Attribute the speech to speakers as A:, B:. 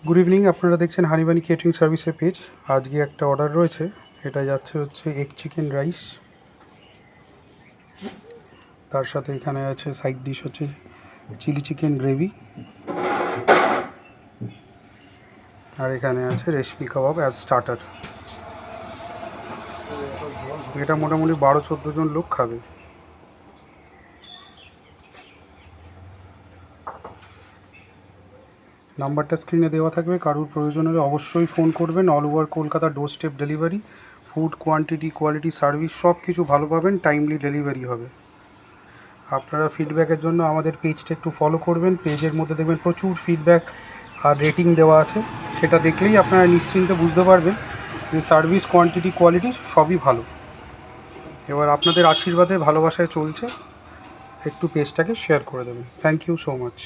A: Good evening, আপনারা দেখছেন হানিবানি catering সার্ভিসের পেজ। আজকে একটা অর্ডার রয়েছে, এটা যাচ্ছে হচ্ছে এগ চিকেন রাইস, তার সাথে এখানে আছে সাইড ডিশ হচ্ছে চিলি চিকেন গ্রেভি, আর এখানে আছে রেশমি কাবাব অ্যাজ স্টার্টার। এটা মোটামুটি 12-14 জন লোক খাবে। নাম্বারটা স্ক্রিনে দেওয়া থাকবে, কারোর প্রয়োজন হলে অবশ্যই ফোন করবেন। অল ওভার কলকাতা ডোর step delivery, food quantity, quality, service সব কিছু ভালো পাবেন, টাইমলি ডেলিভারি হবে। আপনারা ফিডব্যাকের জন্য আমাদের পেজটা একটু ফলো করবেন। পেজের মধ্যে দেখবেন প্রচুর ফিডব্যাক আর রেটিং দেওয়া আছে, সেটা দেখলেই আপনারা নিশ্চিন্তে বুঝতে পারবেন যে সার্ভিস, কোয়ান্টিটি, কোয়ালিটি সবই ভালো। এবার আপনাদের আশীর্বাদে, ভালোবাসায় চলছে, একটু পেজটাকে শেয়ার করে দেবেন। Thank you so much.